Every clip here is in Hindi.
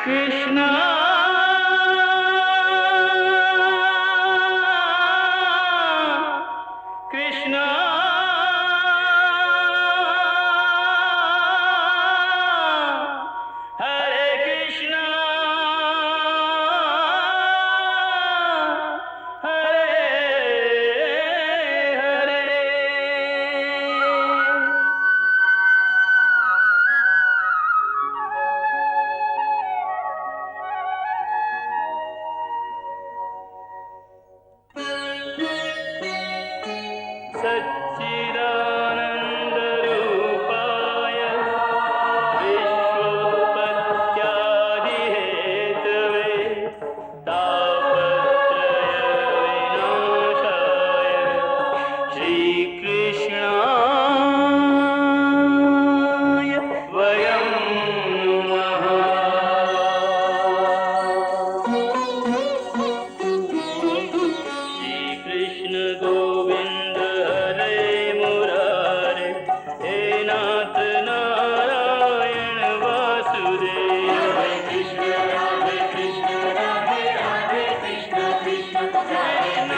कृष्णा कृष्णा हरे कृष्णा हरे हरे। सच्चिदानन्दरूपाय विश्वोत्पत्त्यादिहेतवे तापत्रयविनाशाय श्रीकृष्णाय वयं नमः। श्रीकृष्ण गोविंद हरे मुरारे, हे नाथ नारायण वासुदेव। हरे कृष्ण राधे राधे कृष्ण कृष्ण कृष्ण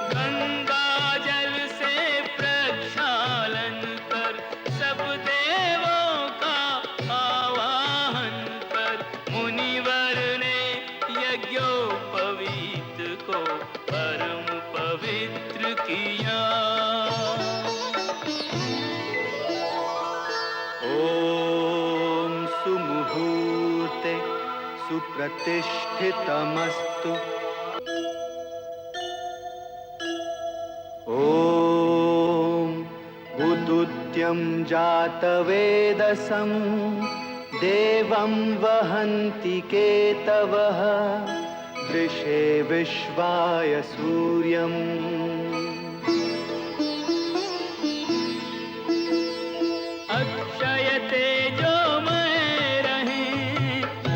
गंगा जल से प्रक्षालन कर, सब देवों का आवाहन कर, मुनिवर ने यज्ञोपवीत को परम पवित्र किया। ओम सुमुहूर्ते सुप्रतिष्ठितमस्तु। ओम उदुत्यं जातवेदसं देवं वहन्ति केतवः, दृशे विश्वाय सूर्यम्। अक्षय तेजोमय रहे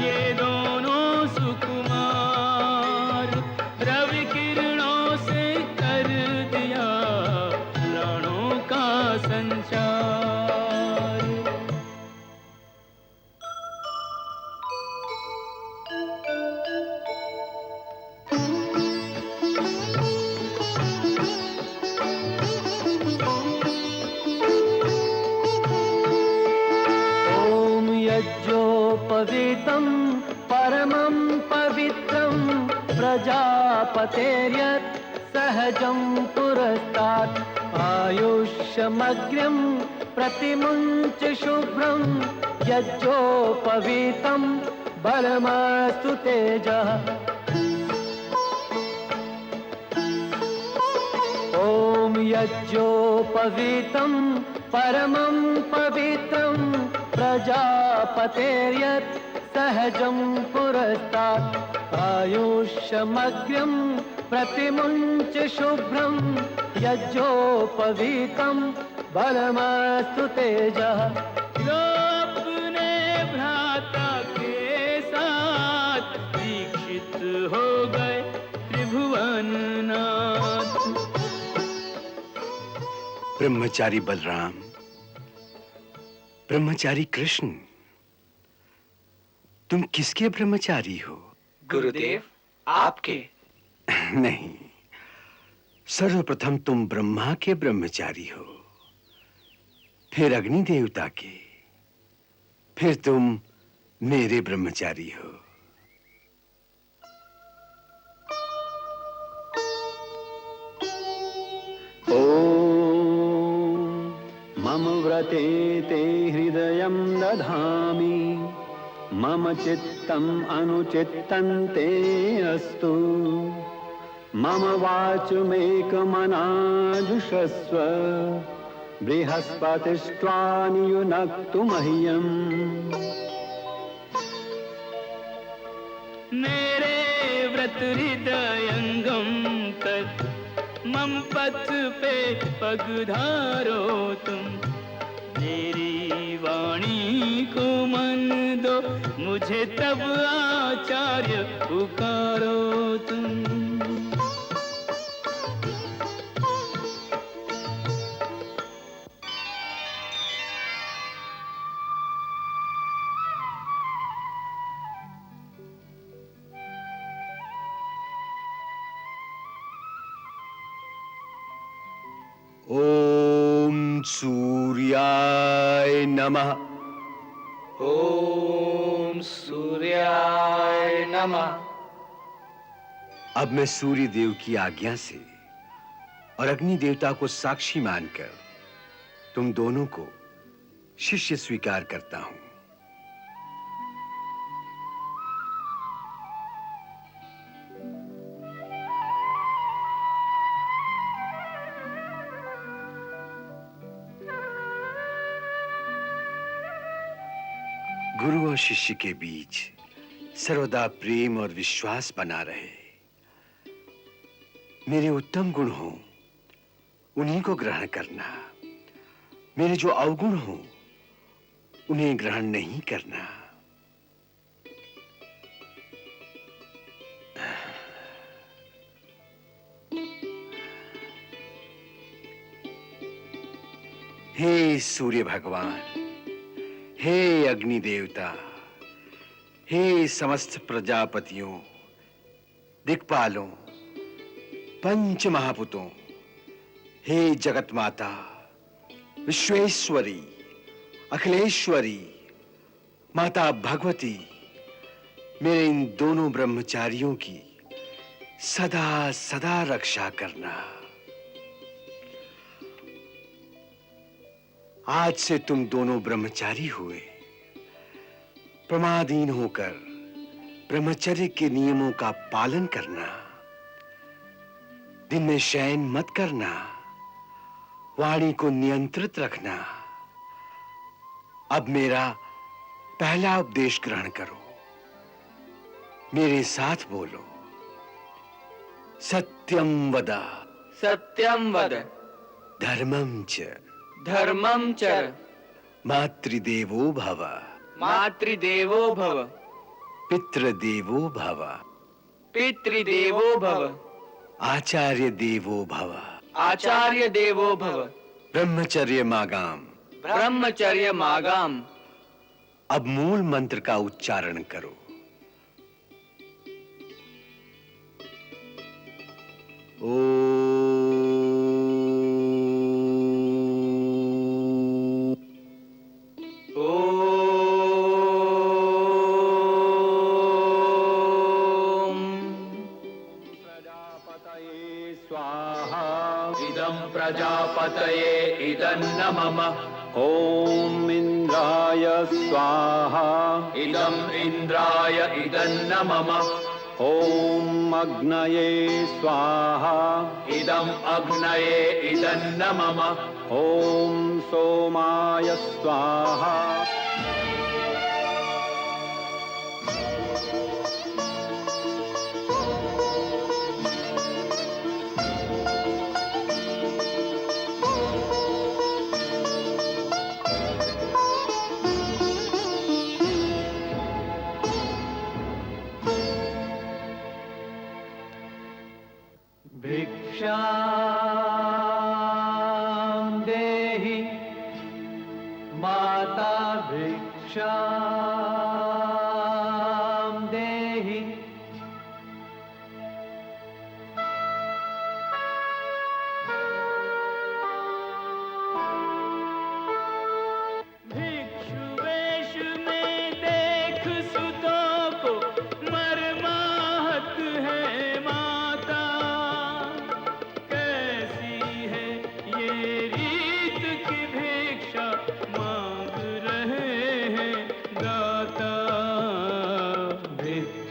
ये दोनों सुकुमार, रवि किरणों से कर दिया प्राणों का संचार। ओम यज्ञोपवीतं परमं पवित्रं, प्रजापतेर्यत् सहजं पुरस्तात्, आयुष्यमग्र्यं प्रतिमुञ्च शुभ्रं, यज्ञोपवीतं बलमस्तु तेजः। ओम यज्ञोपवीतं परमं पवित्रं, प्रजापतेर्यत् सहजं पुरस्तात्, आयुष्यमग्र्यं प्रतिमुञ्च शुभ्रं, यज्ञोपवीतं बलमस्तु तेजः। अपने भ्राता के साथ दीक्षित हो गए त्रिभुवननाथ। ब्रह्मचारी बलराम, ब्रह्मचारी कृष्ण, तुम किसके ब्रह्मचारी हो? गुरुदेव, आपके? नहीं, सर्वप्रथम तुम ब्रह्मा के ब्रह्मचारी हो, फिर अग्नि देवता के, फिर तुम मेरे ब्रह्मचारी हो। मम व्रते ते हृदयं दधामि, मम चित्तम् अनुचित्तं ते अस्तु, मम वाचमेकमनाजुषस्व, बृहस्पतिस्त्वा नियुनक्तु मह्यम्। मेरे व्रत हृदयंगम कर मम पथ पे पगधारो तुम, मेरी वाणी को मन दो, मुझे तब आचार्य पुकारो तुम। ओम सूर्याय नमः। ओम सूर्याय नमः। अब मैं सूर्य देव की आज्ञा से और अग्नि देवता को साक्षी मानकर तुम दोनों को शिष्य स्वीकार करता हूं। गुरु और शिष्य के बीच सर्वदा प्रेम और विश्वास बना रहे। मेरे उत्तम गुण हो उन्हीं को ग्रहण करना, मेरे जो अवगुण हो उन्हें ग्रहण नहीं करना। हे सूर्य भगवान, हे अग्नि देवता, हे समस्त प्रजापतियों, दिक्पालों, पंच महापुतों, हे जगत माता, विश्वेश्वरी, अखिलेश्वरी, माता भगवती, मेरे इन दोनों ब्रह्मचारियों की सदा सदा रक्षा करना। आज से तुम दोनों ब्रह्मचारी हुए। प्रमादहीन होकर ब्रह्मचर्य के नियमों का पालन करना, दिन में शयन मत करना, वाणी को नियंत्रित रखना। अब मेरा पहला उपदेश ग्रहण करो, मेरे साथ बोलो। सत्यम वद, सत्यम वद, धर्मं च, धर्मं च, मातृदेवो भव, मातृदेवो भव, पितृदेवो भव, पितृदेवो भव, आचार्य देवो भव, आचार्य देवो भव, ब्रह्मचर्य मागाम। ब्रह्मचर्य मागाम। अब मूल मंत्र का उच्चारण करो। प्रजापतये इदं न मम। ॐ इन्द्राय स्वाहा, इदं इन्द्राय इदं न मम। ॐ अग्नये स्वाहा, इदं अग्नये इदं न मम। ॐ सोमाय स्वाहा, भिक्षां देहि माता, भिक्षां देहि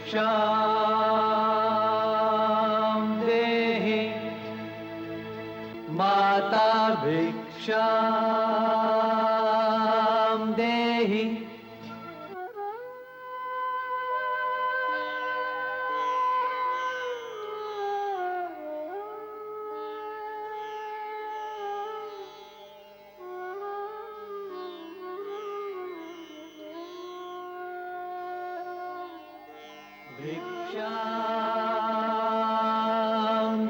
भिक्षां देहि माता भिक्षां देहि भिक्षां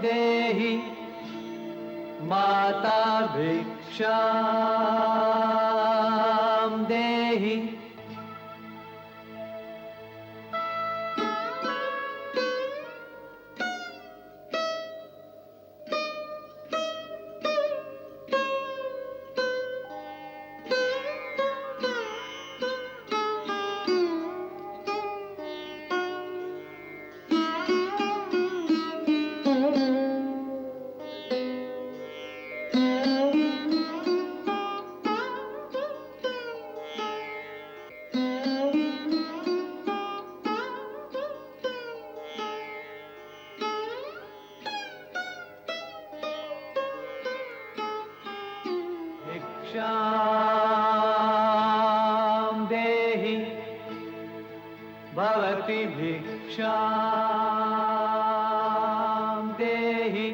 देहि माता भिक्षां देहि भिक्षां देहि भवति भिक्षां देहि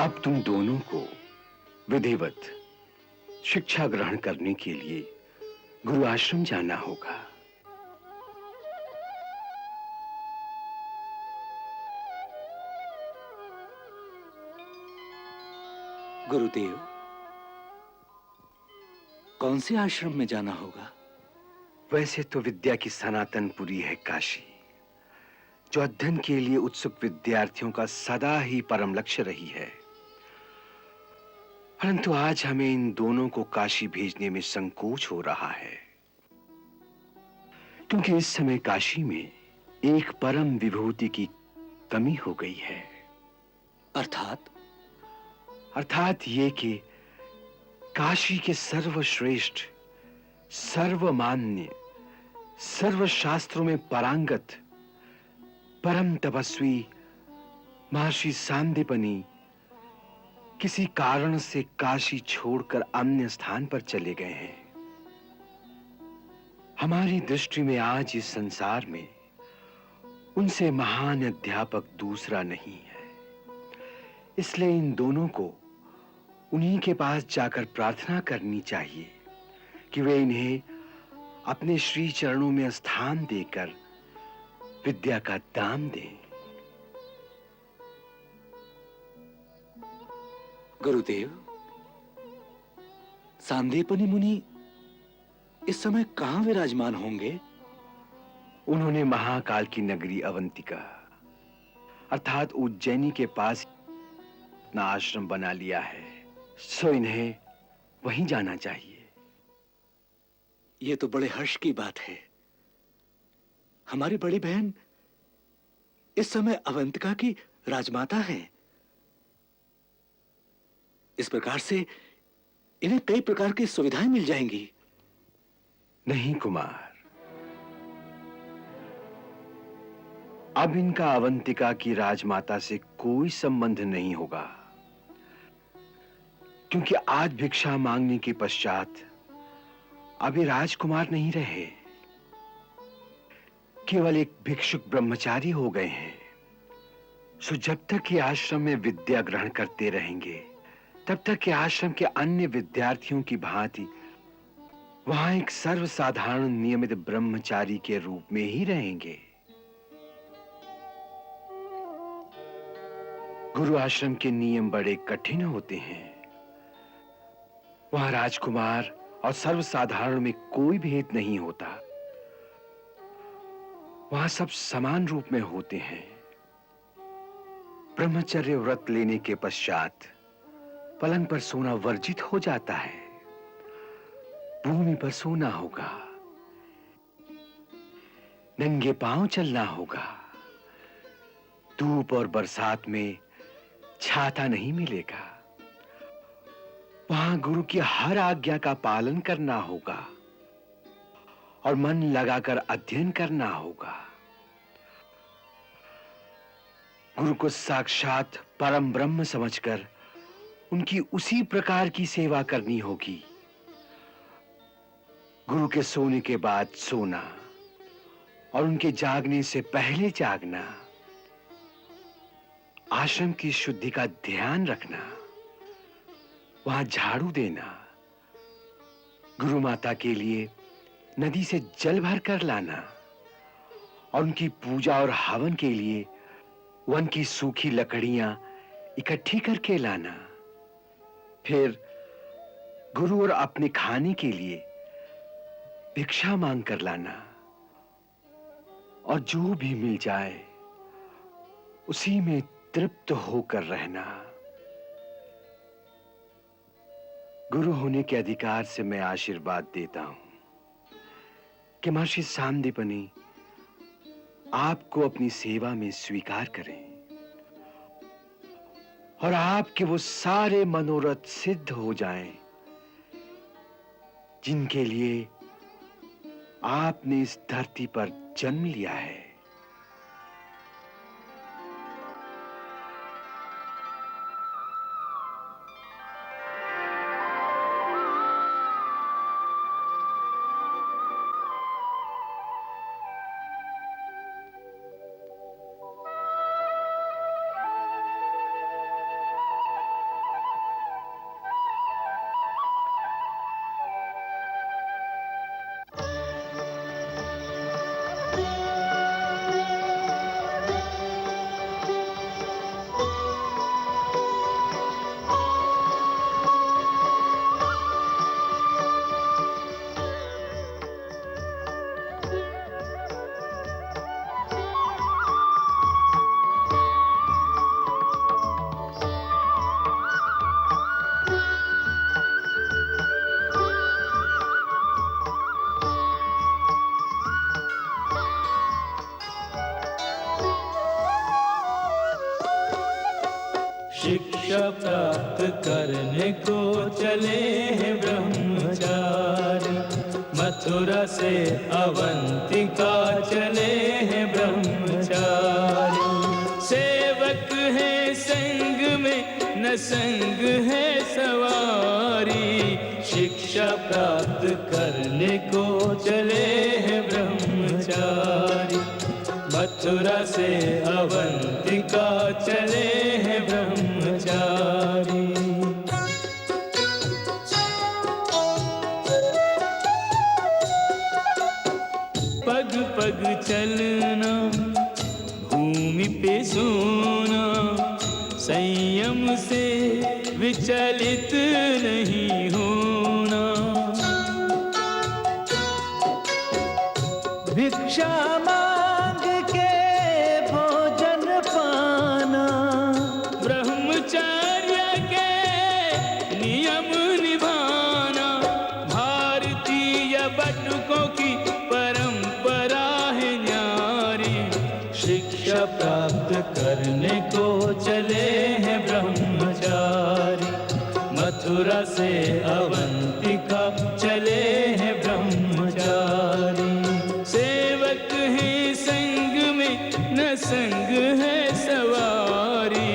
अब तुम दोनों को विधिवत शिक्षा ग्रहण करने के लिए गुरु आश्रम जाना होगा। गुरुदेव, कौन से आश्रम में जाना होगा? वैसे तो विद्या की सनातनपुरी है काशी, जो अध्ययन के लिए उत्सुक विद्यार्थियों का सदा ही परम लक्ष्य रही है। परंतु आज हमें इन दोनों को काशी भेजने में संकोच हो रहा है, क्योंकि इस समय काशी में एक परम विभूति की कमी हो गई है। अर्थात ये कि काशी के सर्वश्रेष्ठ, सर्वमान्य, सर्वशास्त्रों में पारंगत परम तपस्वी महर्षि सांदीपनि किसी कारण से काशी छोड़कर अन्य स्थान पर चले गए हैं। हमारी दृष्टि में आज इस संसार में उनसे महान अध्यापक दूसरा नहीं है। इसलिए इन दोनों को उन्हीं के पास जाकर प्रार्थना करनी चाहिए कि वे इन्हें अपने श्री चरणों में स्थान देकर विद्या का दान दें। गुरुदेव, सांदीपनि मुनि इस समय कहां विराजमान होंगे? उन्होंने महाकाल की नगरी अवंतिका अर्थात उज्जैनी के पास अपना आश्रम बना लिया है, सो इन्हें वहीं जाना चाहिए। ये तो बड़े हर्ष की बात है। हमारी बड़ी बहन इस समय अवंतिका की राजमाता है। इस प्रकार से इन्हें कई प्रकार की सुविधाएं मिल जाएंगी। नहीं कुमार, अब इनका अवंतिका की राजमाता से कोई संबंध नहीं होगा, क्योंकि आज भिक्षा मांगने के पश्चात अभी राजकुमार नहीं रहे, केवल एक भिक्षुक ब्रह्मचारी हो गए हैं। सो जब तक ये आश्रम में विद्या ग्रहण करते रहेंगे, तब तक ये आश्रम के अन्य विद्यार्थियों की भांति वहां एक सर्वसाधारण नियमित ब्रह्मचारी के रूप में ही रहेंगे। गुरु आश्रम के नियम बड़े कठिन होते हैं। वहां राजकुमार और सर्वसाधारण में कोई भेद नहीं होता। वहां सब समान रूप में होते हैं। ब्रह्मचर्य व्रत लेने के पश्चात पलंग पर सोना वर्जित हो जाता है। भूमि पर सोना होगा, नंगे पांव चलना होगा। धूप और बरसात में छाता नहीं मिलेगा। वहां गुरु की हर आज्ञा का पालन करना होगा और मन लगाकर अध्ययन करना होगा। गुरु को साक्षात परम ब्रह्म समझकर उनकी उसी प्रकार की सेवा करनी होगी। गुरु के सोने के बाद सोना और उनके जागने से पहले जागना, आश्रम की शुद्धि का ध्यान रखना, वहां झाड़ू देना, गुरु माता के लिए नदी से जल भर कर लाना और उनकी पूजा और हवन के लिए वन की सूखी लकड़ियां इकट्ठी करके लाना। फिर गुरु और अपने खाने के लिए भिक्षा मांग कर लाना और जो भी मिल जाए उसी में तृप्त होकर रहना। गुरु होने के अधिकार से मैं आशीर्वाद देता हूं कि महर्षि सांदीपनि आपको अपनी सेवा में स्वीकार करें और आपके वो सारे मनोरथ सिद्ध हो जाएं जिनके लिए आपने इस धरती पर जन्म लिया है। शिक्षा प्राप्त करने को चले हैं ब्रह्मचारी, मथुरा से अवंतिका चले हैं ब्रह्मचारी। सेवक है संग में न संग है सवारी, शिक्षा प्राप्त करने को चले हैं ब्रह्मचारी। मथुरा से अवंतिका चले हैं ब्रह्मचारी। पग पग चलना, भूमि पे सोना, संयम से विचलित नहीं होना। भिक्षा भिक्षा मांग के भोजन पाना, ब्रह्मचर्य के नियम निभाना, भारतीय बटुकों की परंपरा है न्यारी। शिक्षा प्राप्त करने को चले हैं ब्रह्मचारी, मथुरा से अवंतिका चले हैं ब्रह्मचारी। सेवक है संग में न संग है सवारी,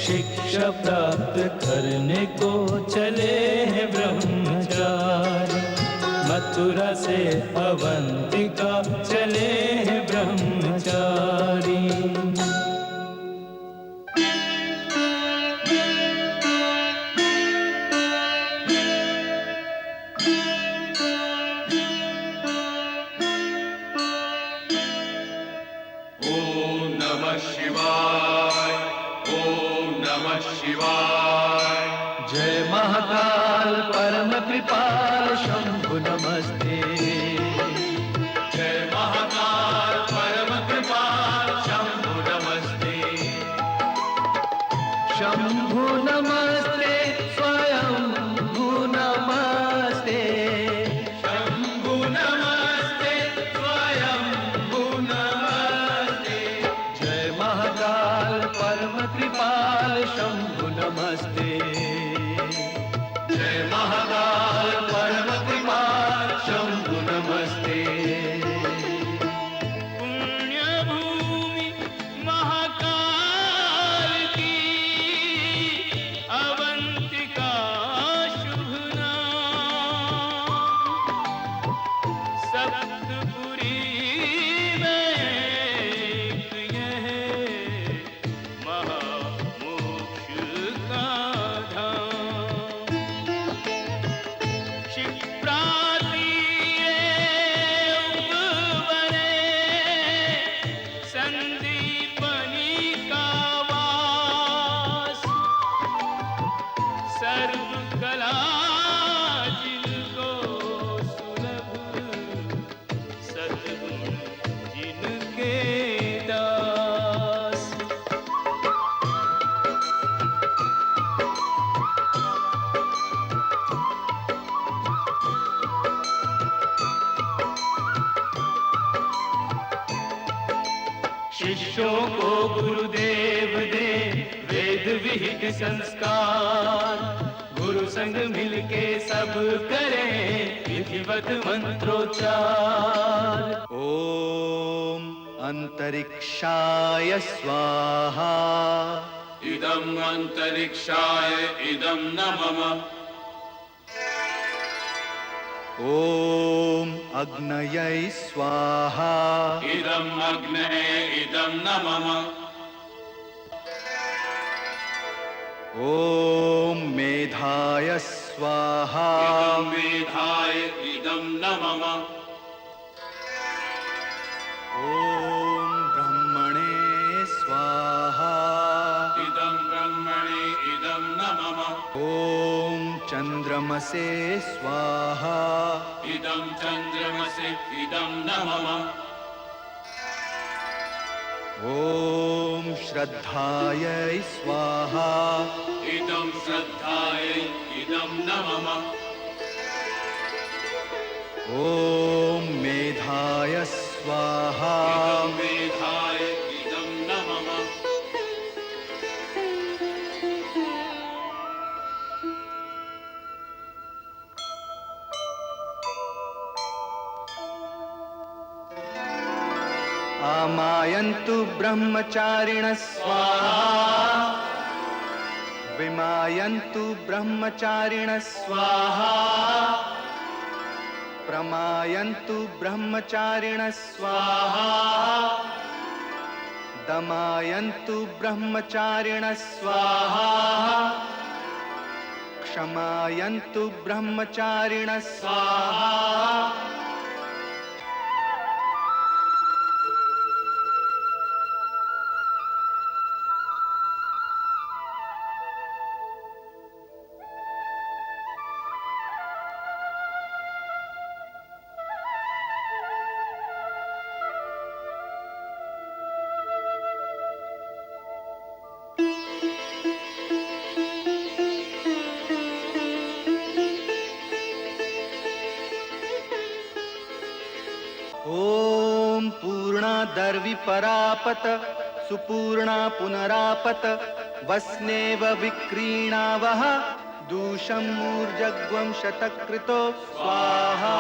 शिक्षा प्राप्त करने को चले हैं ब्रह्मचारी, मथुरा से अवंतिका चले हैं ब्रह्मचारी। ॐ नमः शिवाय, ॐ नमः शिवाय। जय महाकाल परम कृपाल शंभु नमस्ते। जय महाकाल परम कृपाल शंभु नमस्ते। शंभु नमस्ते स्वयं भू नमस्ते। शंभु नमस्ते स्वयं भू नमस्ते। जय महाकाल परम कृपाल शंभु नमस्ते। जय महाकाल परम कृपाल शंभु नमस्ते। पुण्य भूमि महाकाल की अवंतिका शुभ नाम, सप्तपुरी में एक यह महामोक्ष का धाम। क्षिप्राति बने संदीपनी का वास, सर्व कला जिनको सुलभ, सद्गुण जिनके दास। शिष्यों को गुरुदेव दे वेद विहित संस्कार, गुरु संग मिलके सब करें विधिवत मंत्रोच्चार। ओम अंतरिक्षाय स्वाहा। इदम् अंतरिक्षाय इदं न मम। ओम अग्नये स्वाहा। इदम् अग्नये इदं न मम। ओम मेधाय स्वाहा। इदं मेधाय इदं न मम। ओम ब्रह्मणे स्वाहा। इदं ब्रह्मणे इदं न मम। ओम चंद्रमसे स्वाहा। इदं चन्द्रमसि इदं न मम। ओम श्रद्धायै स्वाहा। इदं श्रद्धायै इदं न मम। ओम मेधाय स्वाहा। इदं मेधाय इदं न मम। आमायन्तु ब्रह्मचारिणः स्वाहा। विमायन्तु ब्रह्मचारिणः स्वाहा। प्रमायन्तु ब्रह्मचारिणः स्वाहा। दमायन्तु ब्रह्मचारिणः स्वाहा। क्षमायन्तु ब्रह्मचारिणः स्वाहा। ॐ पूर्णादर्विपरापत सुपूर्णा पुनरापत वस्नेव विक्रीणावः दूषं मूर्जग्वं शतकृतो स्वाहा।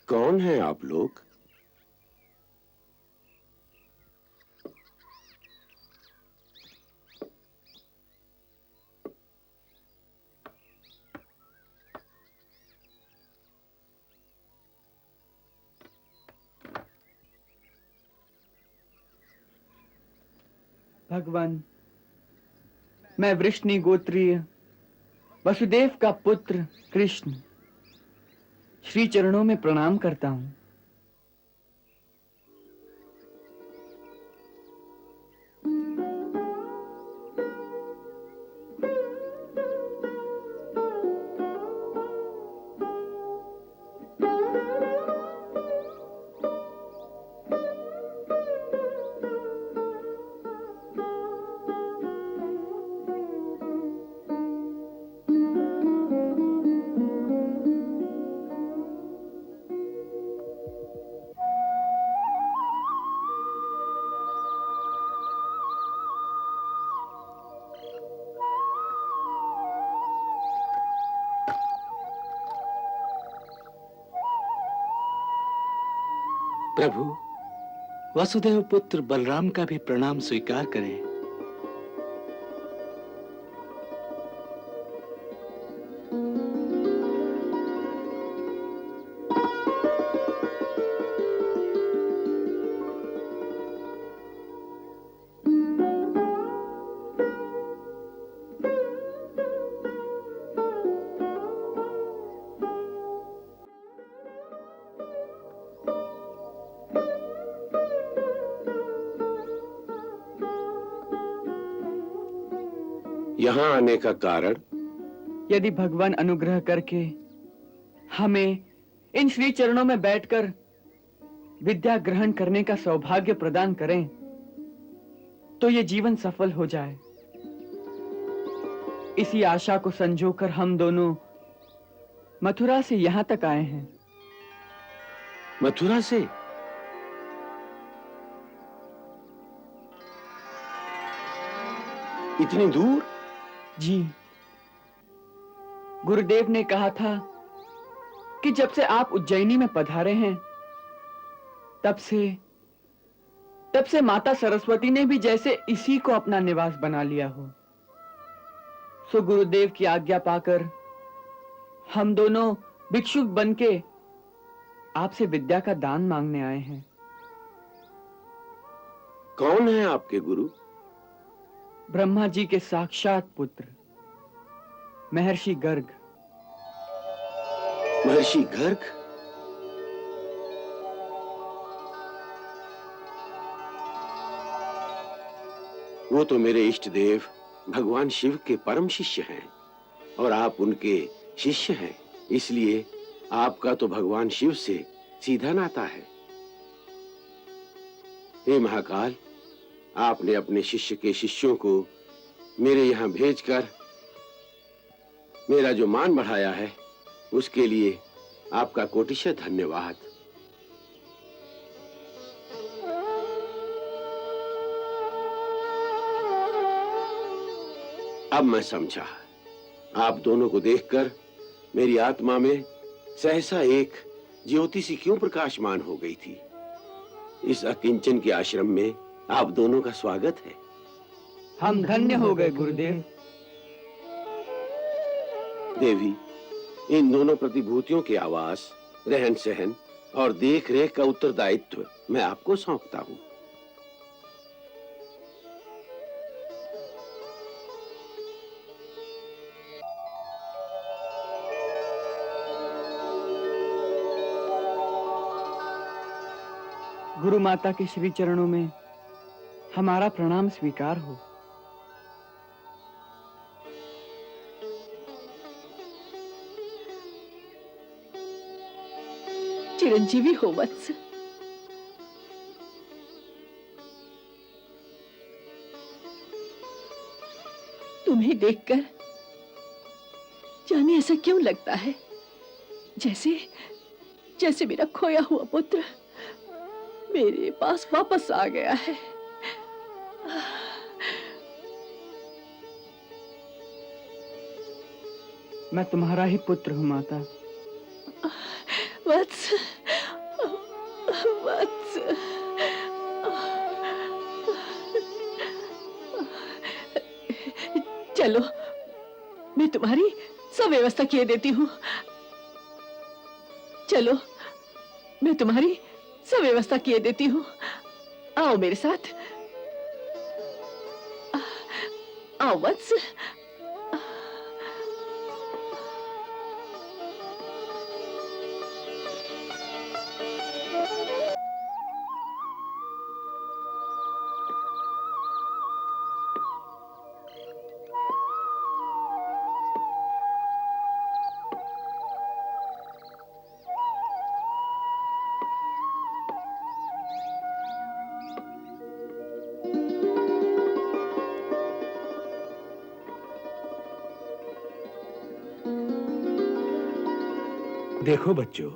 कौन हैं आप लोग? भगवान, मैं वृष्णि गोत्रीय वसुदेव का पुत्र कृष्ण श्री चरणों में प्रणाम करता हूं। प्रभु, वसुदेव पुत्र बलराम का भी प्रणाम स्वीकार करें। यहाँ आने का कारण? यदि भगवान अनुग्रह करके हमें इन श्री चरणों में बैठकर विद्या ग्रहण करने का सौभाग्य प्रदान करें तो ये जीवन सफल हो जाए, इसी आशा को संजोकर हम दोनों मथुरा से यहाँ तक आए हैं। मथुरा से? इतनी दूर? जी, गुरुदेव ने कहा था कि जब से आप उज्जैनी में पधारे हैं तब से माता सरस्वती ने भी जैसे इसी को अपना निवास बना लिया हो। सो गुरुदेव की आज्ञा पाकर हम दोनों भिक्षुक बनके आपसे विद्या का दान मांगने आए हैं। कौन है आपके गुरु? ब्रह्मा जी के साक्षात पुत्र महर्षि गर्ग। महर्षि गर्ग? वो तो मेरे इष्ट देव भगवान शिव के परम शिष्य हैं और आप उनके शिष्य हैं, इसलिए आपका तो भगवान शिव से सीधा नाता है। हे महाकाल, आपने अपने शिष्य के शिष्यों को मेरे यहां भेजकर मेरा जो मान बढ़ाया है उसके लिए आपका कोटिशः धन्यवाद। अब मैं समझा। आप दोनों को देखकर मेरी आत्मा में सहसा एक ज्योति सी क्यों प्रकाशमान हो गई थी। इस अकिंचन के आश्रम में आप दोनों का स्वागत है। हम धन्य हो गए गुरुदेव। देवी, इन दोनों प्रतिभूतियों के आवास, रहन सहन और देख रेख का उत्तरदायित्व मैं आपको सौंपता हूं। गुरु माता के श्री चरणों में हमारा प्रणाम स्वीकार हो। चिरंजीवी हो वत्स। तुम्हें देखकर जाने ऐसा क्यों लगता है जैसे जैसे मेरा खोया हुआ पुत्र मेरे पास वापस आ गया है। मैं तुम्हारा ही पुत्र हूं माता। वत्स, वत्स, चलो मैं तुम्हारी सब व्यवस्था किए देती हूँ। चलो मैं तुम्हारी सब व्यवस्था किए देती हूँ। आओ मेरे साथ, आओ वत्स। देखो बच्चों,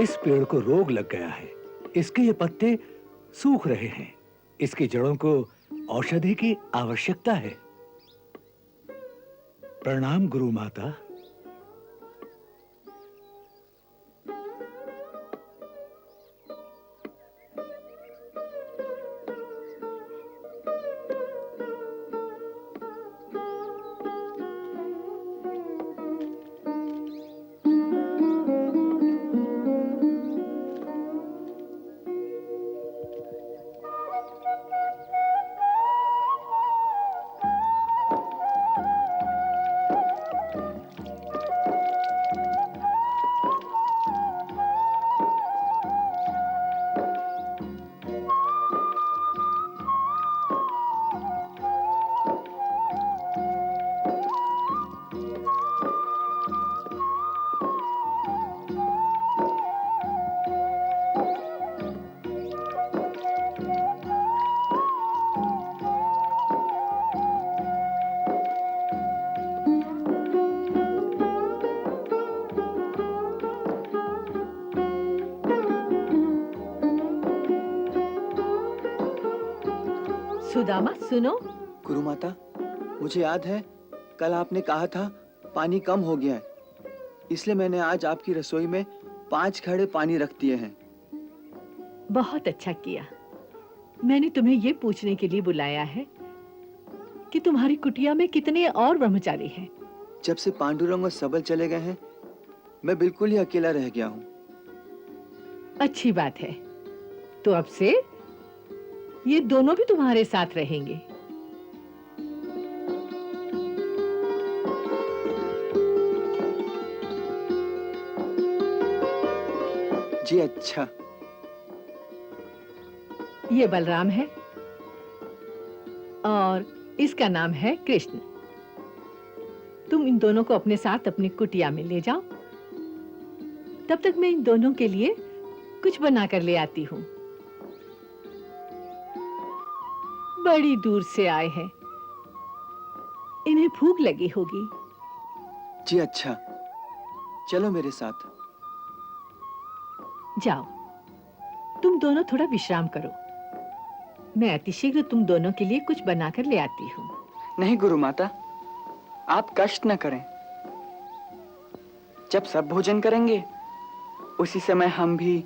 इस पेड़ को रोग लग गया है। इसके ये पत्ते सूख रहे हैं। इसकी जड़ों को औषधि की आवश्यकता है। प्रणाम गुरु माता। सुदामा सुनो। गुरु माता, मुझे याद है कल आपने कहा था पानी कम हो गया है, इसलिए मैंने आज आपकी रसोई में 5 घड़े पानी रख दिए हैं। बहुत अच्छा किया। मैंने तुम्हें ये पूछने के लिए बुलाया है कि तुम्हारी कुटिया में कितने और ब्रह्मचारी हैं। जब से पांडुरंग और सबल चले गए हैं, मैं बिल्कुल ही अकेला रह गया हूँ। अच्छी बात है। तो अब से ये दोनों भी तुम्हारे साथ रहेंगे। जी अच्छा। ये बलराम है और इसका नाम है कृष्ण। तुम इन दोनों को अपने साथ अपनी कुटिया में ले जाओ। तब तक मैं इन दोनों के लिए कुछ बना कर ले आती हूँ। बड़ी दूर से आए हैं, इन्हें भूख लगी होगी। जी अच्छा, चलो मेरे साथ। जाओ, तुम दोनों थोड़ा विश्राम करो। मैं अतिशीघ्र तुम दोनों के लिए कुछ बनाकर ले आती हूँ। नहीं गुरु माता, आप कष्ट न करें। जब सब भोजन करेंगे उसी समय हम भी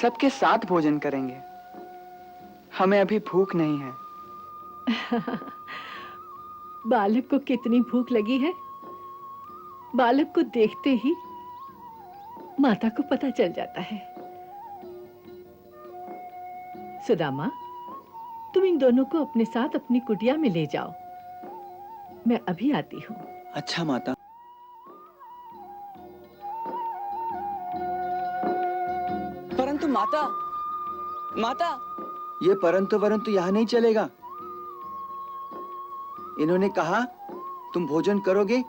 सबके साथ भोजन करेंगे। हमें अभी भूख नहीं है। बालक को कितनी भूख लगी है, बालक को देखते ही माता को पता चल जाता है। सुदामा, तुम इन दोनों को अपने साथ अपनी कुटिया में ले जाओ। मैं अभी आती हूँ। अच्छा माता। परंतु माता, माता। ये परंतु वरंतु यहाँ नहीं चलेगा। इन्होंने कहा तुम भोजन करोगे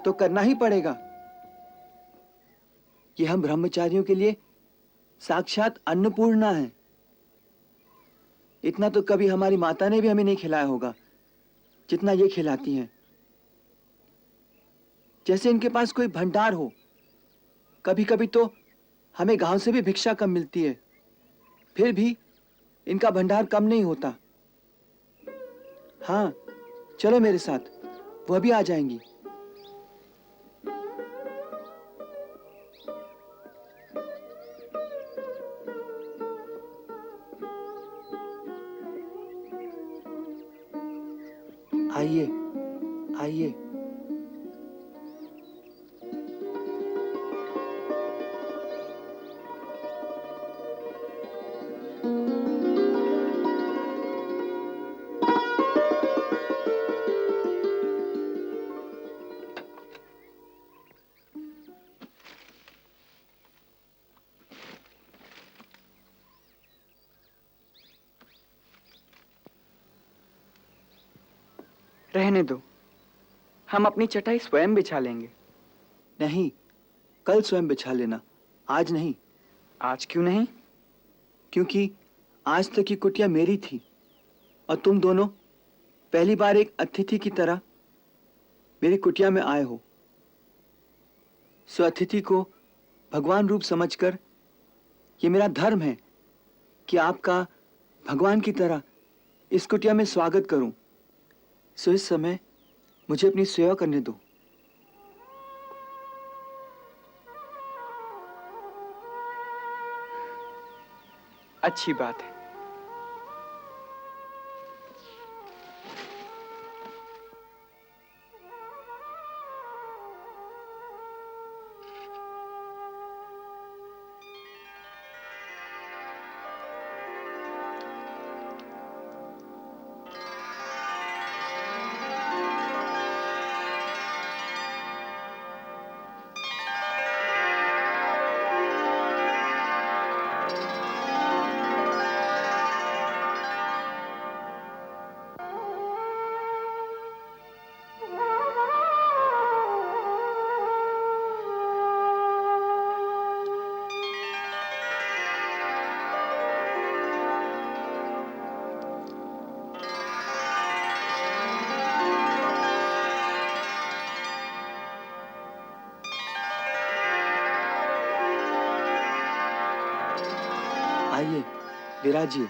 तो करना ही पड़ेगा। ये हम ब्रह्मचारियों के लिए साक्षात अन्नपूर्णा है। इतना तो कभी हमारी माता ने भी हमें नहीं खिलाया होगा जितना ये खिलाती हैं। जैसे इनके पास कोई भंडार हो। कभी कभी तो हमें गांव से भी भिक्षा कम मिलती है, फिर भी इनका भंडार कम नहीं होता। हाँ, चलो मेरे साथ, वह भी आ जाएंगी। आइए, आइए। रहने दो, हम अपनी चटाई स्वयं बिछा लेंगे। नहीं, कल स्वयं बिछा लेना, आज नहीं। आज क्यों नहीं? क्योंकि आज तक की कुटिया मेरी थी और तुम दोनों पहली बार एक अतिथि की तरह मेरी कुटिया में आए हो। सो अतिथि को भगवान रूप समझकर ये मेरा धर्म है कि आपका भगवान की तरह इस कुटिया में स्वागत करूं। सो इस समय मुझे अपनी सेवा करने दो। अच्छी बात है। आइए, विराजिए।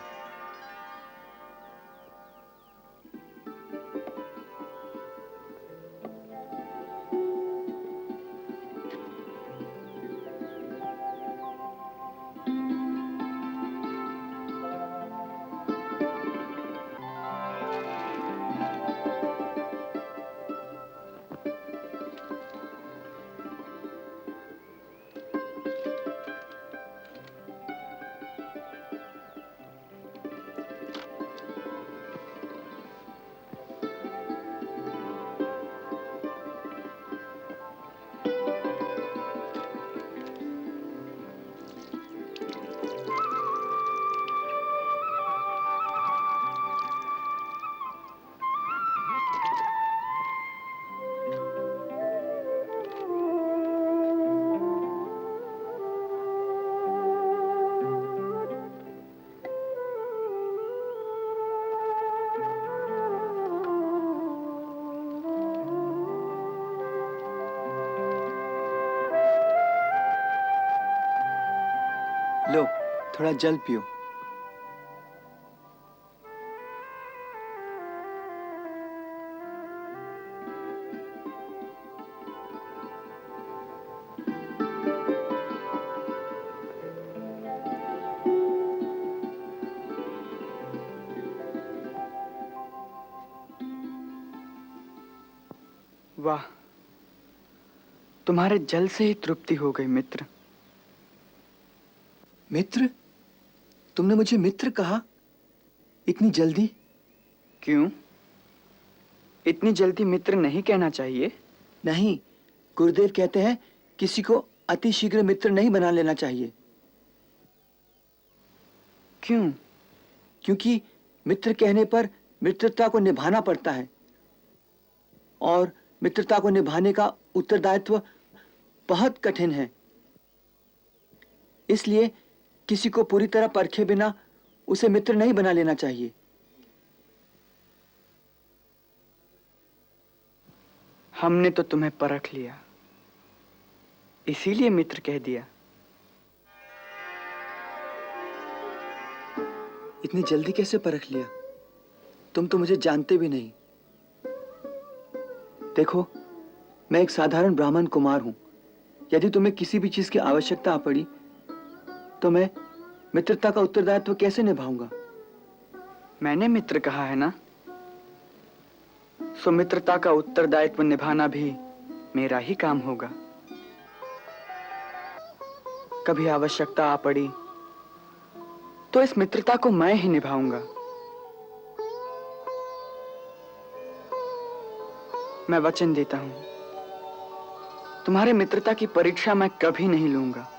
थोड़ा जल पियो। वाह, तुम्हारे जल से ही तृप्ति हो गई मित्र। मित्र? तुमने मुझे मित्र कहा? इतनी जल्दी? क्यों? इतनी जल्दी मित्र नहीं कहना चाहिए। नहीं, गुरुदेव कहते हैं किसी को अति शीघ्र मित्र नहीं बना लेना चाहिए। क्यों? क्योंकि मित्र कहने पर मित्रता को निभाना पड़ता है, और मित्रता को निभाने का उत्तरदायित्व बहुत कठिन है। इसलिए किसी को पूरी तरह परखे बिना उसे मित्र नहीं बना लेना चाहिए। हमने तो तुम्हें परख लिया, इसीलिए मित्र कह दिया। इतनी जल्दी कैसे परख लिया? तुम तो मुझे जानते भी नहीं। देखो, मैं एक साधारण ब्राह्मण कुमार हूं। यदि तुम्हें किसी भी चीज की आवश्यकता आ पड़ी तो मैं मित्रता का उत्तरदायित्व कैसे निभाऊंगा? मैंने मित्र कहा है ना, सो मित्रता का उत्तरदायित्व निभाना भी मेरा ही काम होगा। कभी आवश्यकता आ पड़ी तो इस मित्रता को मैं ही निभाऊंगा। मैं वचन देता हूं, तुम्हारे मित्रता की परीक्षा मैं कभी नहीं लूंगा।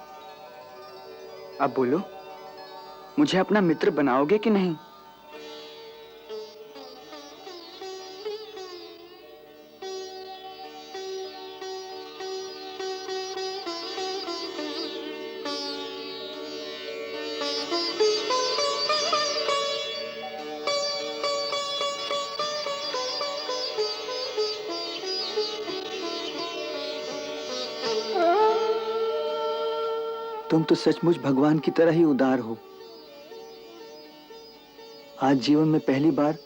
अब बोलो, मुझे अपना मित्र बनाओगे कि नहीं? तुम तो सचमुच भगवान की तरह ही उदार हो। आज जीवन में पहली बार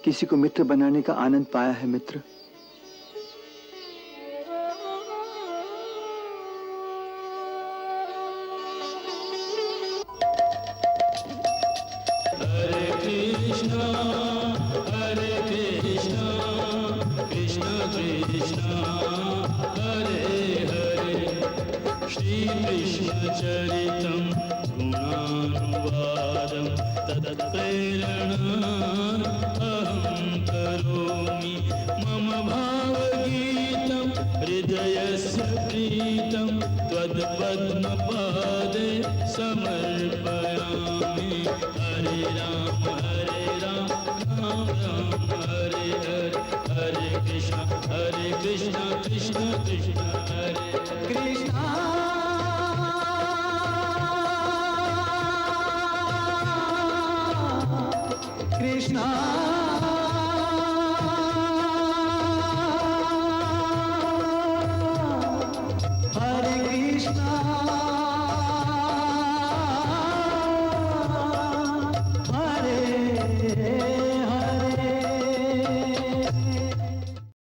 किसी को मित्र बनाने का आनंद पाया है मित्र। चरितं गुणानुवादं तत्प्रेरणा अहं करोमि। मम भावगीतं हृदयस्य प्रीतं त्वत्पद्मपादे समर्पयामि। हरे राम राम राम हरे हरे, हरे कृष्ण कृष्ण कृष्ण हरे कृष्ण। कृष्णा